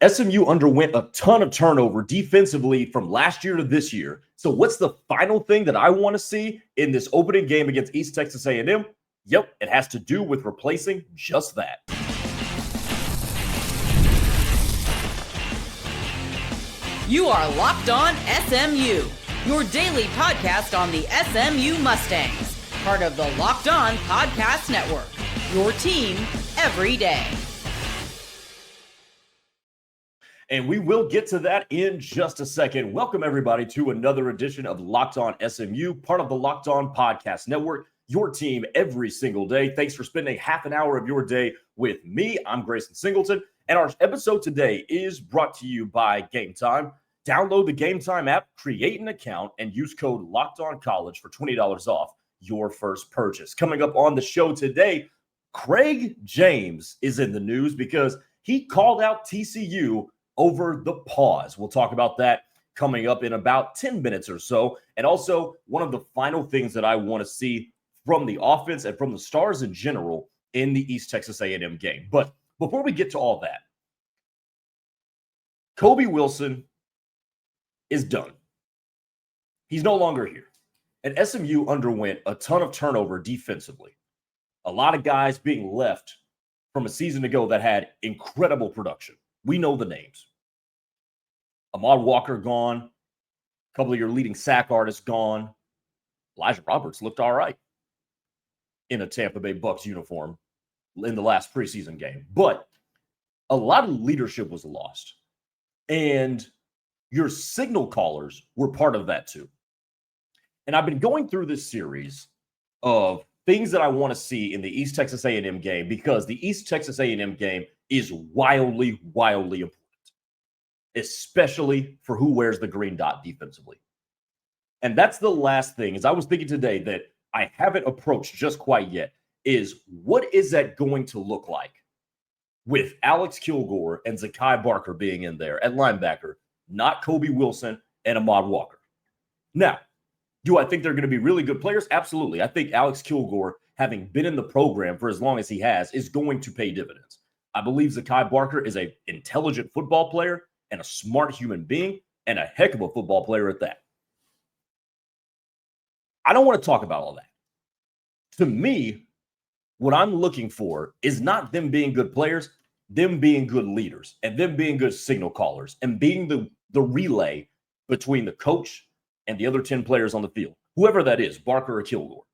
SMU underwent a ton of turnover defensively from last year to this year. So what's the final thing that I want to see in this opening game against East Texas A&M? Yep, it has to do with replacing just that. You are Locked On SMU, your daily podcast on the SMU Mustangs, part of the Locked On Podcast Network, your team every day. And we will get to that in just a second. Welcome, everybody, to another edition of Locked On SMU, part of the Locked On Podcast Network, your team every single day. Thanks for spending half an hour of your day with me. I'm Grayson Singleton, and our episode today is brought to you by Gametime. Download the Gametime app, create an account, and use code LOCKEDONCollege for $20 off your first purchase. Coming up on the show today, Craig James is in the news because he called out TCU over the pause. We'll talk about that coming up in about 10 minutes or so. And also, one of the final things that I want to see from the offense and from the Stars in general in the East Texas A&M game. But before we get to all that, Kobe Wilson is done. He's no longer here. And SMU underwent a ton of turnover defensively. A lot of guys being left from a season ago that had incredible production. We know the names. Ahmad Walker gone. A couple of your leading sack artists gone. Elijah Roberts looked all right in a Tampa Bay Bucks uniform in the last preseason game. But a lot of leadership was lost. And your signal callers were part of that too. And I've been going through this series of things that I want to see in the East Texas A&M game because the East Texas A&M game is wildly, wildly important, especially for who wears the green dot defensively. And that's the last thing, as I was thinking today that I haven't approached just quite yet, is what is that going to look like with Alex Kilgore and Zakye Barker being in there at linebacker, not Kobe Wilson and Ahmad Walker. Now, do I think they're going to be really good players? Absolutely. I think Alex Kilgore, having been in the program for as long as he has, is going to pay dividends. I believe Zakye Barker is an intelligent football player and a smart human being and a heck of a football player at that. I don't want to talk about all that. To me, what I'm looking for is not them being good players, them being good leaders and them being good signal callers and being the relay between the coach and the other 10 players on the field, whoever that is, Barker or Kilgore.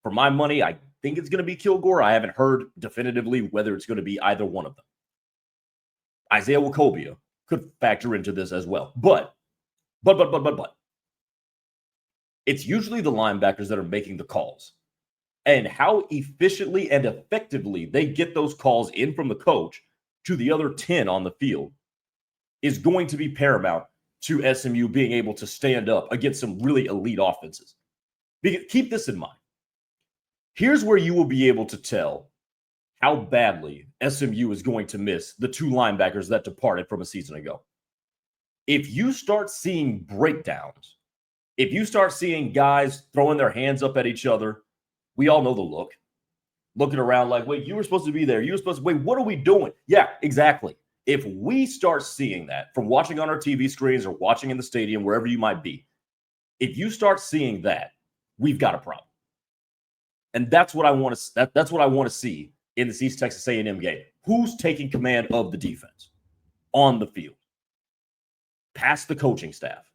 For my money, I think it's going to be Kilgore. I haven't heard definitively whether it's going to be either one of them. Isaiah Wacobia could factor into this as well. But it's usually the linebackers that are making the calls. And how efficiently and effectively they get those calls in from the coach to the other 10 on the field is going to be paramount to SMU being able to stand up against some really elite offenses. Keep this in mind. Here's where you will be able to tell how badly SMU is going to miss the two linebackers that departed from a season ago. If you start seeing breakdowns, if you start seeing guys throwing their hands up at each other, we all know the look. Looking around like, wait, you were supposed to be there. You were supposed to, wait, what are we doing? Yeah, exactly. If we start seeing that from watching on our TV screens or watching in the stadium, wherever you might be, if you start seeing that, we've got a problem. And that's what I want to. That's what I want to see in this East Texas A&M game. Who's taking command of the defense on the field? Past the coaching staff.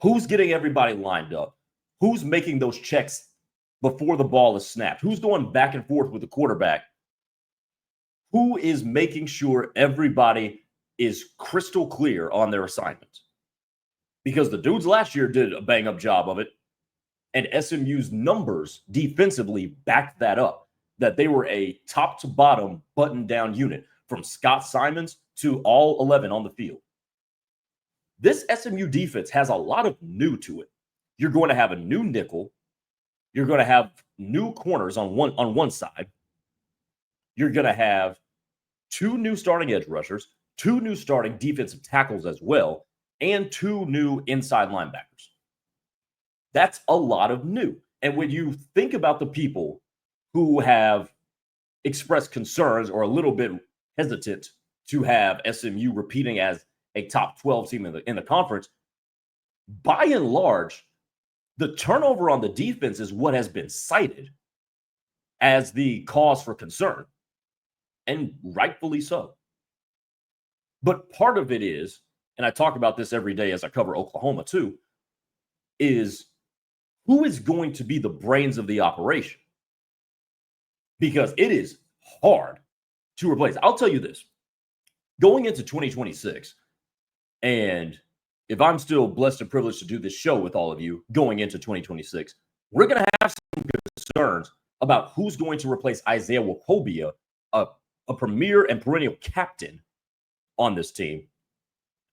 Who's getting everybody lined up? Who's making those checks before the ball is snapped? Who's going back and forth with the quarterback? Who is making sure everybody is crystal clear on their assignments? Because the dudes last year did a bang-up job of it, and SMU's numbers defensively backed that up, that they were a top-to-bottom button-down unit from Scott Simons to all 11 on the field. This SMU defense has a lot of new to it. You're going to have a new nickel. You're going to have new corners on one side. You're going to have two new starting edge rushers, two new starting defensive tackles as well, and two new inside linebackers. That's a lot of new. And when you think about the people who have expressed concerns or a little bit hesitant to have SMU repeating as a top 12 team in the conference, by and large, the turnover on the defense is what has been cited as the cause for concern, and rightfully so. But part of it is, and I talk about this every day as I cover Oklahoma too, is who is going to be the brains of the operation? Because it is hard to replace. I'll tell you this, going into 2026, and if I'm still blessed and privileged to do this show with all of you going into 2026, we're going to have some concerns about who's going to replace Isaiah Wokobia, a premier and perennial captain on this team.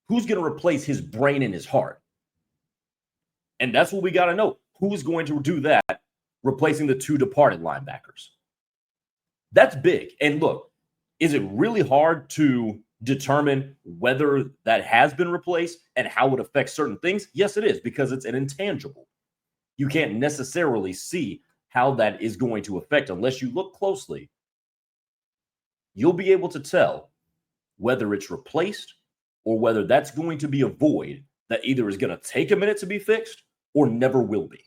Who's going to replace his brain and his heart? And that's what we got to know. Who's going to do that, replacing the two departed linebackers? That's big. And look, is it really hard to determine whether that has been replaced and how it affects certain things? Yes, it is, because it's an intangible. You can't necessarily see how that is going to affect unless you look closely. You'll be able to tell whether it's replaced or whether that's going to be a void that either is going to take a minute to be fixed or never will be.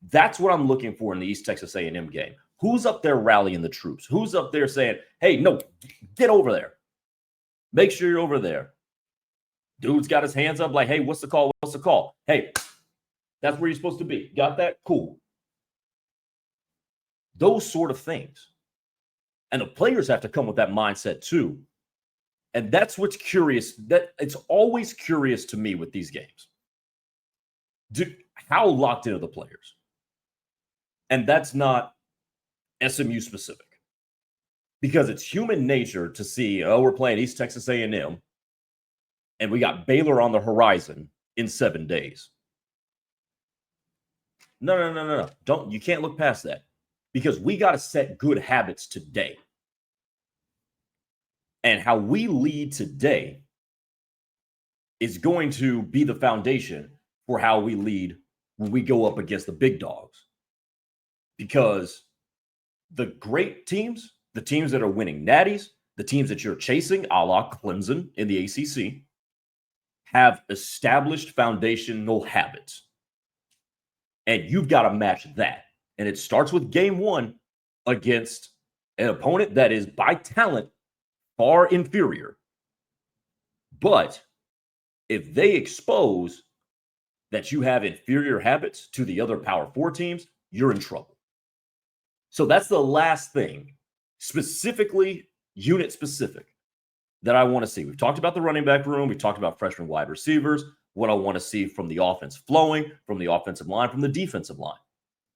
That's what I'm looking for in the East Texas A&M game. Who's up there rallying the troops? Who's up there saying, hey, no, get over there. Make sure you're over there. Dude's got his hands up like, hey, what's the call? What's the call? Hey, that's where you're supposed to be. Got that? Cool. Those sort of things. And the players have to come with that mindset too. And that's what's curious. That it's always curious to me with these games. How locked in are the players? And that's not SMU specific, because it's human nature to see, oh, we're playing East Texas A&M and we got Baylor on the horizon in 7 days. No. You can't look past that, because we got to set good habits today. And how we lead today is going to be the foundation for how we lead when we go up against the big dogs. Because the great teams, the teams that are winning natties, the teams that you're chasing, a la Clemson in the ACC, have established foundational habits. And you've got to match that. And it starts with game one against an opponent that is by talent far inferior. But if they expose that you have inferior habits to the other Power 4 teams, you're in trouble. So that's the last thing, specifically unit specific, that I want to see. We've talked about the running back room. We've talked about freshman wide receivers, what I want to see from the offense flowing, from the offensive line, from the defensive line.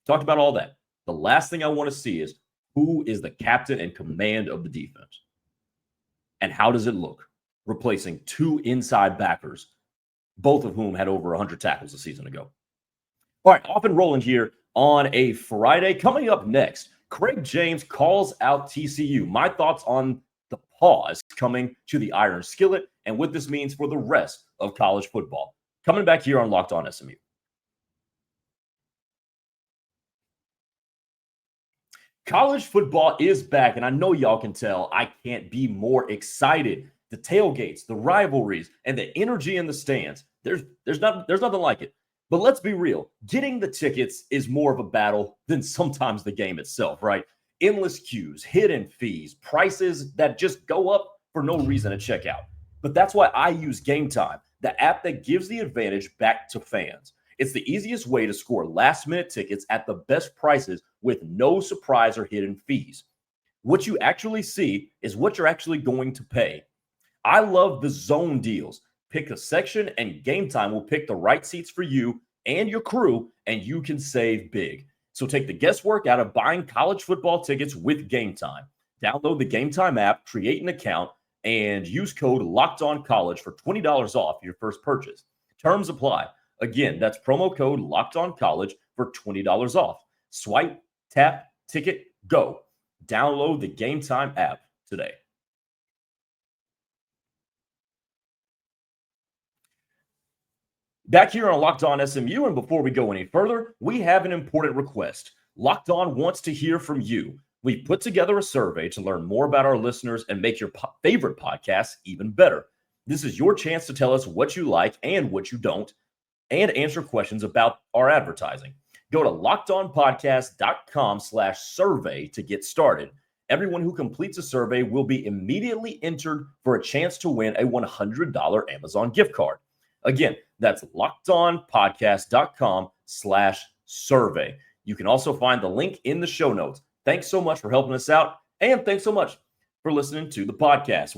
Talked about all that. The last thing I want to see is who is the captain and command of the defense? And how does it look replacing two inside backers, both of whom had over 100 tackles a season ago? All right, off and rolling here on a Friday. Coming up next, Craig James calls out TCU. My thoughts on the pause coming to the Iron Skillet and what this means for the rest of college football. Coming back here on Locked On SMU. College football is back, and I know y'all can tell I can't be more excited. The tailgates, the rivalries, and the energy in the stands. There's nothing like it. But let's be real. Getting the tickets is more of a battle than sometimes the game itself, right? Endless queues, hidden fees, prices that just go up for no reason at checkout. But that's why I use Gametime, the app that gives the advantage back to fans. It's the easiest way to score last-minute tickets at the best prices with no surprise or hidden fees. What you actually see is what you're actually going to pay. I love the zone deals. Pick a section and Gametime will pick the right seats for you and your crew, and you can save big. So take the guesswork out of buying college football tickets with Gametime. Download the Gametime app, create an account, and use code LOCKEDONCollege for $20 off your first purchase. Terms apply. Again, that's promo code LOCKEDONCollege for $20 off. Swipe, tap, ticket, go. Download the Gametime app today. Back here on Locked On SMU, and before we go any further, we have an important request. Locked On wants to hear from you. We've put together a survey to learn more about our listeners and make your favorite podcasts even better. This is your chance to tell us what you like and what you don't, and answer questions about our advertising. Go to lockedonpodcast.com/survey to get started. Everyone who completes a survey will be immediately entered for a chance to win a $100 Amazon gift card. Again, that's lockedonpodcast.com/survey. You can also find the link in the show notes. Thanks so much for helping us out. And thanks so much for listening to the podcast.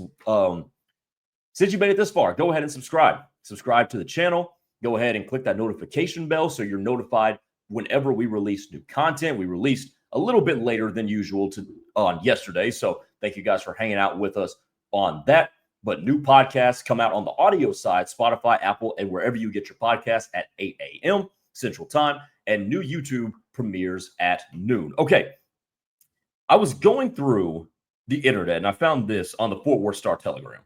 Since you made it this far, go ahead and subscribe. Subscribe to the channel. Go ahead and click that notification bell so you're notified whenever we release new content. We released a little bit later than usual on yesterday. So thank you guys for hanging out with us on that. But new podcasts come out on the audio side, Spotify, Apple, and wherever you get your podcasts at 8 a.m. Central Time. And new YouTube premieres at noon. Okay. I was going through the internet and I found this on the Fort Worth Star-Telegram.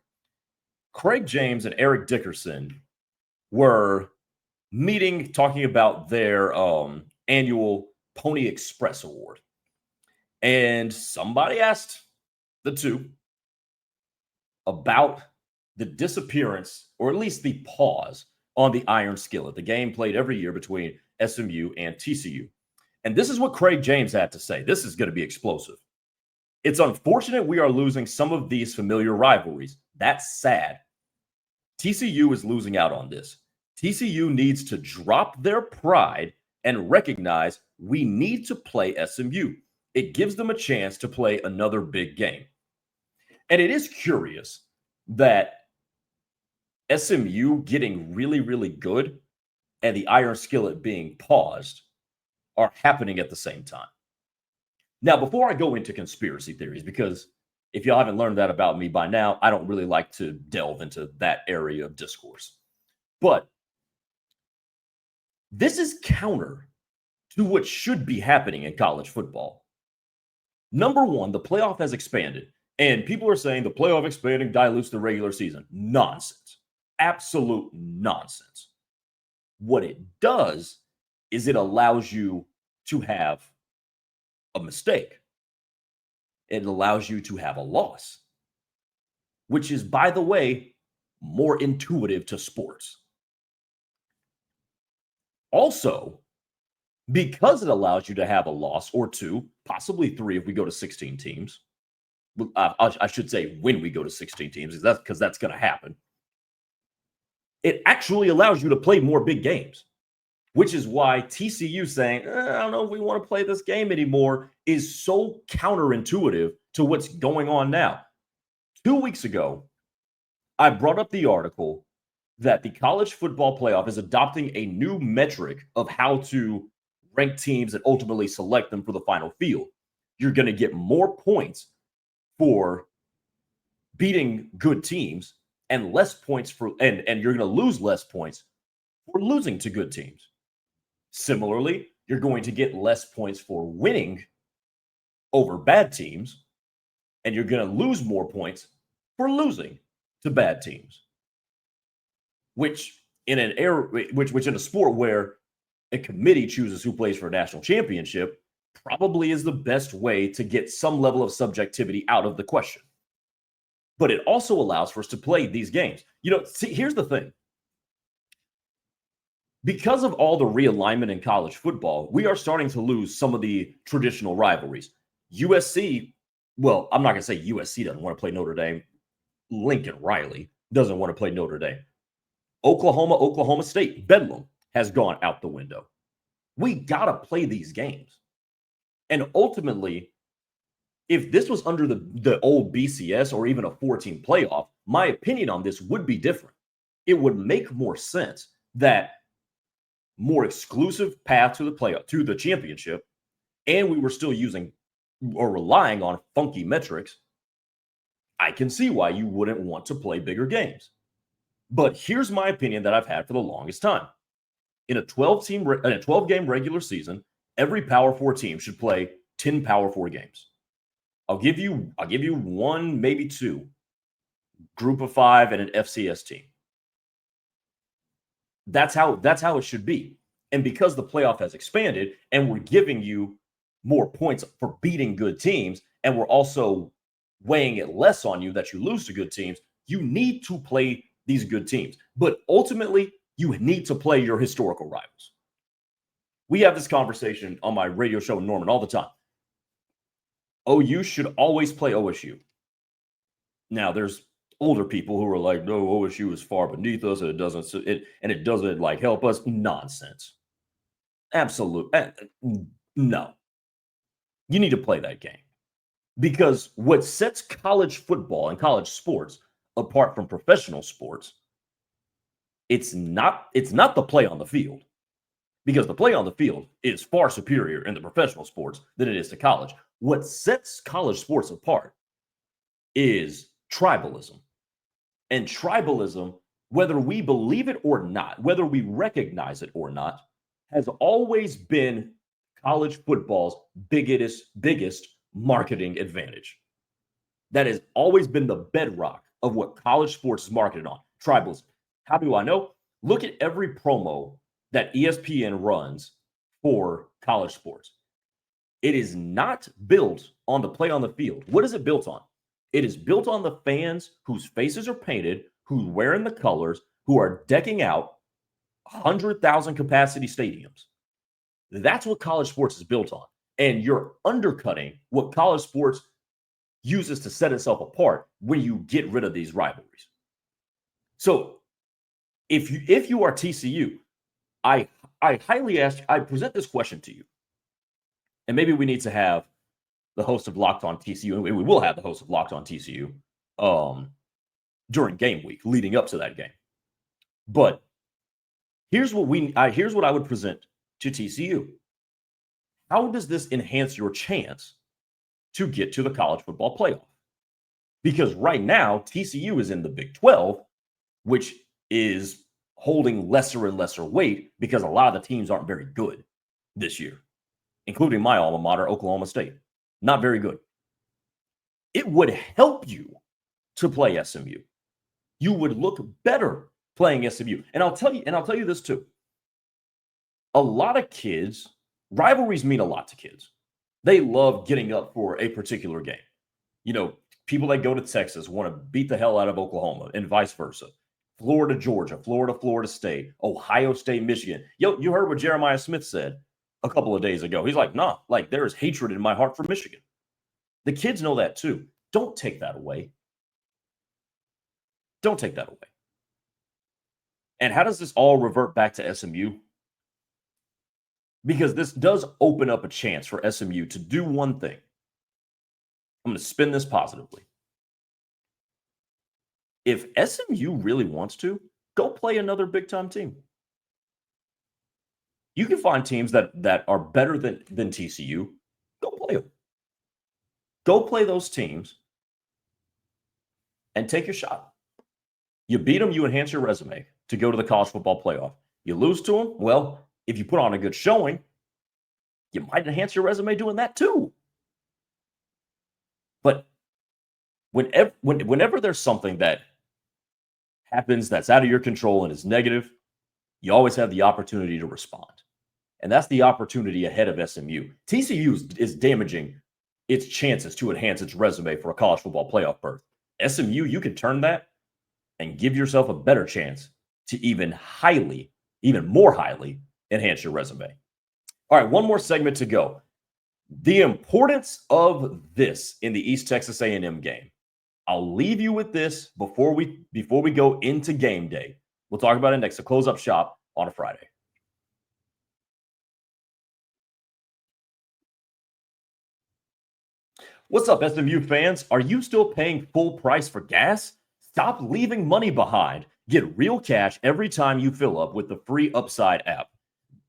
Craig James and Eric Dickerson were meeting, talking about their annual Pony Express Award. And somebody asked the two about the disappearance, or at least the pause, on the Iron Skillet, the game played every year between SMU and TCU. And this is what Craig James had to say. This is going to be explosive. It's unfortunate we are losing some of these familiar rivalries. That's sad. TCU is losing out on this. TCU needs to drop their pride and recognize we need to play SMU. It gives them a chance to play another big game. And it is curious that SMU getting really, really good and the Iron Skillet being paused are happening at the same time. Now, before I go into conspiracy theories, because if y'all haven't learned that about me by now, I don't really like to delve into that area of discourse. But this is counter to what should be happening in college football. Number one, the playoff has expanded, and people are saying the playoff expanding dilutes the regular season. Nonsense. Absolute nonsense. What it does is it allows you to have a mistake. It allows you to have a loss, which is, by the way, more intuitive to sports. Also, because it allows you to have a loss or two, possibly three if we go to 16 teams. I should say when we go to 16 teams, because that's going to happen. It actually allows you to play more big games, which is why TCU saying, I don't know if we want to play this game anymore, is so counterintuitive to what's going on now. 2 weeks ago, I brought up the article that the college football playoff is adopting a new metric of how to rank teams and ultimately select them for the final field. You're going to get more points for beating good teams and less points for, and you're going to lose less points for losing to good teams. Similarly, you're going to get less points for winning over bad teams, and you're going to lose more points for losing to bad teams. Which in an era, which in a sport where a committee chooses who plays for a national championship, probably is the best way to get some level of subjectivity out of the question. But it also allows for us to play these games. You know, see, here's the thing. Because of all the realignment in college football, we are starting to lose some of the traditional rivalries. USC, well, I'm not going to say USC doesn't want to play Notre Dame. Lincoln Riley doesn't want to play Notre Dame. Oklahoma State, Bedlam has gone out the window. We got to play these games. And ultimately, if this was under the old BCS or even a 14 playoff, my opinion on this would be different. It would make more sense that more exclusive path to the playoff, to the championship, and we were still using or relying on funky metrics. I can see why you wouldn't want to play bigger games. But here's my opinion that I've had for the longest time. In a 12-game regular season, every Power 4 team should play 10 Power 4 games. I'll give you one, maybe two, group of 5 and an FCS team. That's how it should be. And because the playoff has expanded and we're giving you more points for beating good teams, and we're also weighing it less on you that you lose to good teams, you need to play these good teams. But ultimately, you need to play your historical rivals. We have this conversation on my radio show, Norman, all the time. OU should always play OSU. Now, there's older people who are like, no, OSU is far beneath us, and it doesn't like help us. Nonsense. Absolute. No. You need to play that game. Because what sets college football and college sports apart from professional sports, it's not the play on the field. Because the play on the field is far superior in the professional sports than it is to college. What sets college sports apart is tribalism. And tribalism, whether we believe it or not, whether we recognize it or not, has always been college football's biggest marketing advantage. That has always been the bedrock of what college sports is marketed on. Tribalism. How do I know? Look at every promo that ESPN runs for college sports. It is not built on the play on the field. What is it built on? It is built on the fans whose faces are painted, who's wearing the colors, who are decking out 100,000 capacity stadiums. That's what college sports is built on. And you're undercutting what college sports uses to set itself apart when you get rid of these rivalries. So if you are TCU, I present this question to you. And maybe we need to have the host of Locked On TCU, and we will have the host of Locked On TCU during game week leading up to that game. But here's what I would present to TCU. How does this enhance your chance to get to the college football playoff? Because right now, TCU is in the Big 12, which is holding lesser and lesser weight because a lot of the teams aren't very good this year, including my alma mater, Oklahoma State. Not very good. It would help you to play SMU. You would look better playing SMU. And I'll tell you this too. A lot of kids, rivalries mean a lot to kids. They love getting up for a particular game. You know, people that go to Texas want to beat the hell out of Oklahoma and vice versa. Florida, Georgia, Florida State, Ohio State, Michigan. You heard what Jeremiah Smith said a couple of days ago. He's like, nah, like there is hatred in my heart for Michigan. The kids know that too. Don't take that away. Don't take that away. And how does this all revert back to SMU? Because this does open up a chance for SMU to do one thing. I'm going to spin this positively. If SMU really wants to, go play another big-time team. You can find teams that are better than TCU. Go play them. Go play those teams and take your shot. You beat them, you enhance your resume to go to the college football playoff. You lose to them, well, if you put on a good showing, you might enhance your resume doing that too. But whenever there's something that happens that's out of your control and is negative, you always have the opportunity to respond. And that's the opportunity ahead of SMU. TCU is damaging its chances to enhance its resume for a college football playoff berth. SMU, you can turn that and give yourself a better chance to even more highly enhance your resume. All right, one more segment to go. The importance of this in the East Texas A&M game. I'll leave you with this before we go into game day. We'll talk about it next to close up shop on a Friday. What's up, SMU fans? Are you still paying full price for gas? Stop leaving money behind. Get real cash every time you fill up with the free Upside app.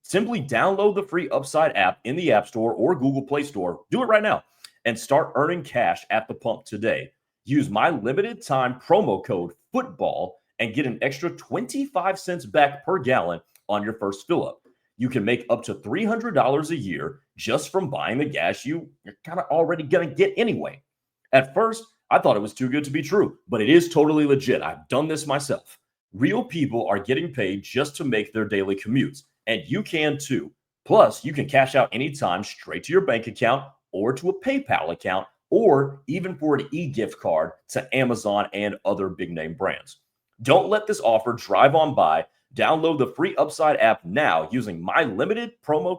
Simply download the free Upside app in the App Store or Google Play Store. Do it right now and start earning cash at the pump today. Use my limited time promo code FOOTBALL and get an extra 25 cents back per gallon on your first fill up. You can make up to $300 a year just from buying the gas you're kind of already going to get anyway. At first, I thought it was too good to be true, but it is totally legit. I've done this myself. Real people are getting paid just to make their daily commutes, and you can too. Plus, you can cash out anytime straight to your bank account or to a PayPal account, or even for an e-gift card to Amazon and other big name brands. Don't let this offer drive on by. Download the free Upside app now using my limited time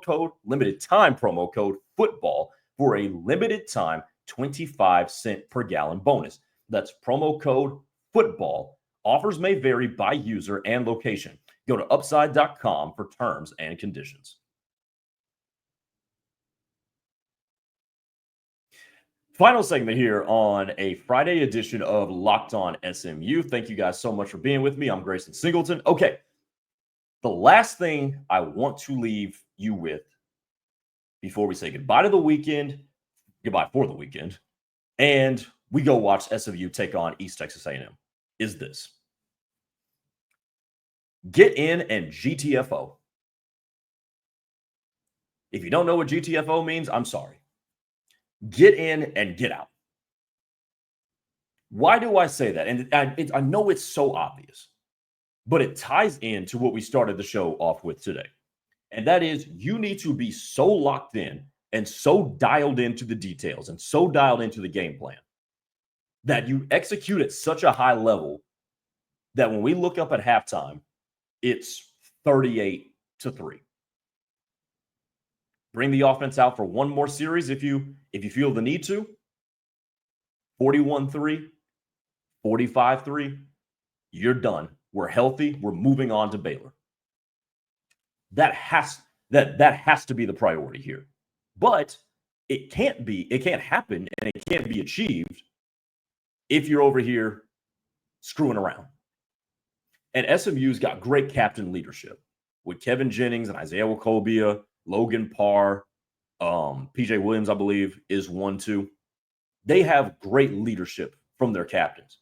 promo code football for a limited time 25-cent per gallon bonus. That's promo code football. Offers may vary by user and location. Go to upside.com for terms and conditions. Final segment here on a Friday edition of Locked On SMU. Thank you guys so much for being with me. I'm Grayson Singleton. Okay, the last thing I want to leave you with before we say goodbye to the weekend, goodbye for the weekend, and we go watch SMU take on East Texas A&M is this. Get in and GTFO. If you don't know what GTFO means, I'm sorry. Get in and get out. Why do I say that? And I know it's so obvious, but it ties into what we started the show off with today. And that is, you need to be so locked in and so dialed into the details and so dialed into the game plan that you execute at such a high level that when we look up at halftime, it's 38-3. Bring the offense out for one more series if you feel the need to. 41-3, 45-3. You're done. We're healthy. We're moving on to Baylor. That has to be the priority here. But it can't happen, and it can't be achieved if you're over here screwing around. And SMU's got great captain leadership with Kevin Jennings and Isaiah Wacobia, Logan Parr, PJ Williams, I believe, is 1-2. They have great leadership from their captains,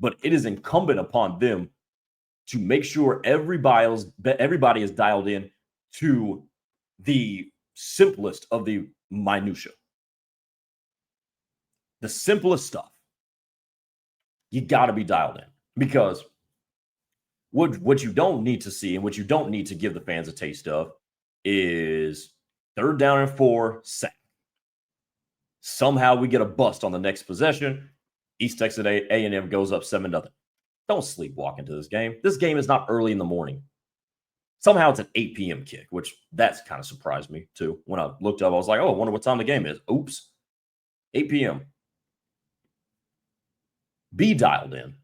but it is incumbent upon them to make sure everybody is dialed in to the simplest of the minutia. The simplest stuff. You got to be dialed in, because what you don't need to see and what you don't need to give the fans a taste of is 3rd down and 4, sack. Somehow we get a bust on the next possession. East Texas A&M goes up 7-0. Don't sleepwalk into this game. This game is not early in the morning. Somehow it's an 8 p.m. kick, which that's kind of surprised me too. When I looked up, I was like, oh, I wonder what time the game is. Oops. 8 p.m. Be dialed in.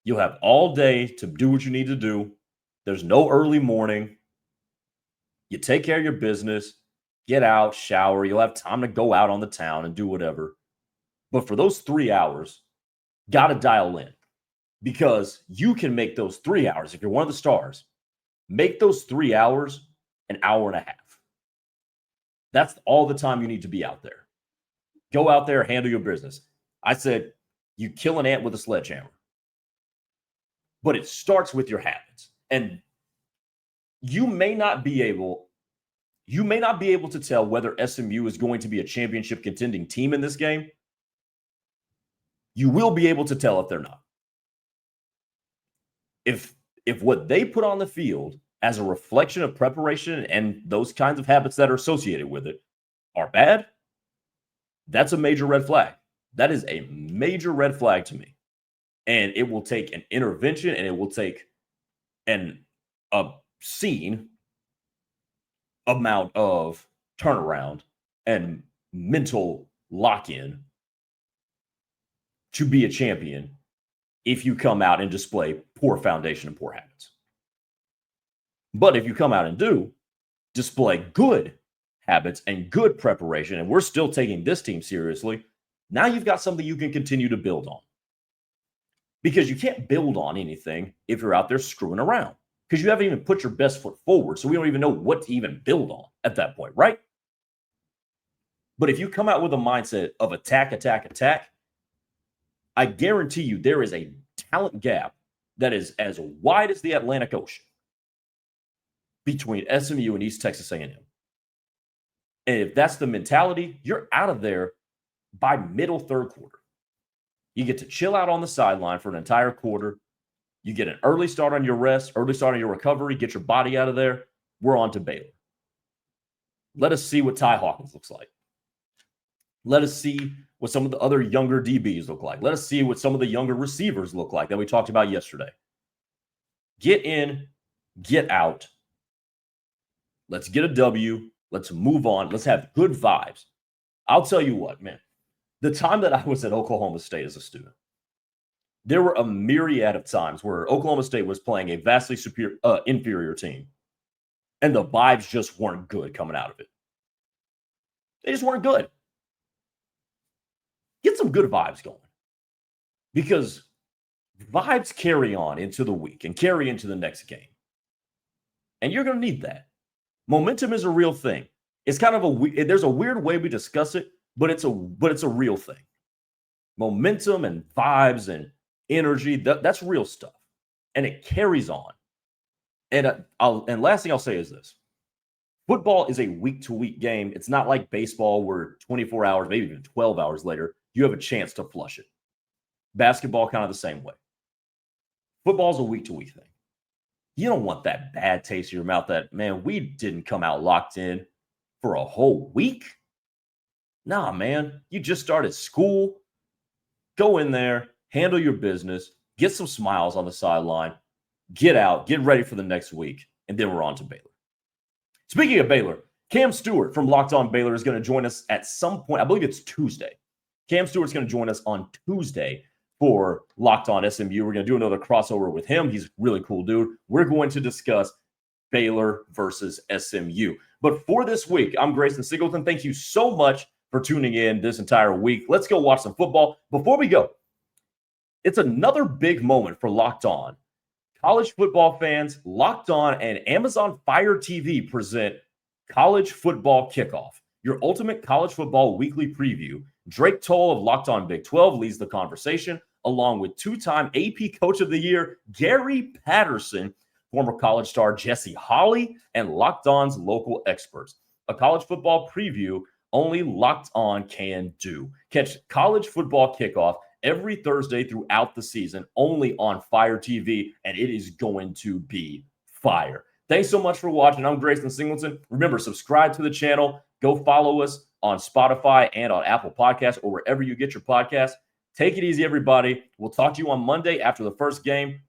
You'll have all day to do what you need to do. There's no early morning. You take care of your business, get out, shower. You'll have time to go out on the town and do whatever. But for those 3 hours, got to dial in, because you can make those 3 hours, if you're one of the stars, make those 3 hours an hour and a half. That's all the time you need to be out there. Go out there, handle your business. I said, you kill an ant with a sledgehammer. But it starts with your habits. And you may not be able to tell whether SMU is going to be a championship contending team in this game. You will be able to tell if they're not. If what they put on the field as a reflection of preparation and those kinds of habits that are associated with it are bad, that's a major red flag. That is a major red flag to me. And it will take an intervention, and it will take an obscene amount of turnaround and mental lock-in to be a champion if you come out and display poor foundation and poor habits. But if you come out and do display good habits and good preparation, and we're still taking this team seriously, now you've got something you can continue to build on. Because you can't build on anything if you're out there screwing around, because you haven't even put your best foot forward. So we don't even know what to even build on at that point, right? But if you come out with a mindset of attack, I guarantee you there is a talent gap that is as wide as the Atlantic Ocean between SMU and East Texas A&M. And if that's the mentality, you're out of there by middle third quarter. You get to chill out on the sideline for an entire quarter. You get an early start on your rest, early start on your recovery, get your body out of there. We're on to Baylor. Let us see what Ty Hawkins looks like. Let us see what some of the other younger DBs look like. Let us see what some of the younger receivers look like that we talked about yesterday. Get in, get out. Let's get a W. Let's move on. Let's have good vibes. I'll tell you what, man. The time that I was at Oklahoma State as a student, there were a myriad of times where Oklahoma State was playing a vastly inferior team, and the vibes just weren't good coming out of it. They just weren't good. Get some good vibes going, because vibes carry on into the week and carry into the next game. And you're going to need that. Momentum is a real thing. It's kind of there's a weird way we discuss it, but it's a real thing. Momentum and vibes and energy, that's real stuff. And it carries on. And last thing I'll say is this. Football is a week-to-week game. It's not like baseball where 24 hours, maybe even 12 hours later, you have a chance to flush it. Basketball, kind of the same way. Football is a week-to-week thing. You don't want that bad taste in your mouth that, man, we didn't come out locked in for a whole week. Nah, man, you just started school. Go in there, handle your business, get some smiles on the sideline, get out, get ready for the next week, and then we're on to Baylor. Speaking of Baylor, Cam Stewart from Locked On Baylor is going to join us at some point. I believe it's Tuesday. Cam Stewart's going to join us on Tuesday for Locked On SMU. We're going to do another crossover with him. He's a really cool dude. We're going to discuss Baylor versus SMU. But for this week, I'm Grayson Singleton. Thank you so much for tuning in this entire week. Let's go watch some football. Before we go, it's another big moment for Locked On. College football fans, Locked On and Amazon Fire TV present College Football Kickoff, your ultimate college football weekly preview. Drake Toll of Locked On Big 12 leads the conversation, along with two-time AP Coach of the Year Gary Patterson, former college star Jesse Holley, and Locked On's local experts. A college football preview only Locked On can do. Catch College Football Kickoff every Thursday throughout the season, only on Fire TV, and it is going to be fire. Thanks so much for watching. I'm Grayson Singleton. Remember, subscribe to the channel. Go follow us on Spotify and on Apple Podcasts or wherever you get your podcasts. Take it easy, everybody. We'll talk to you on Monday after the first game.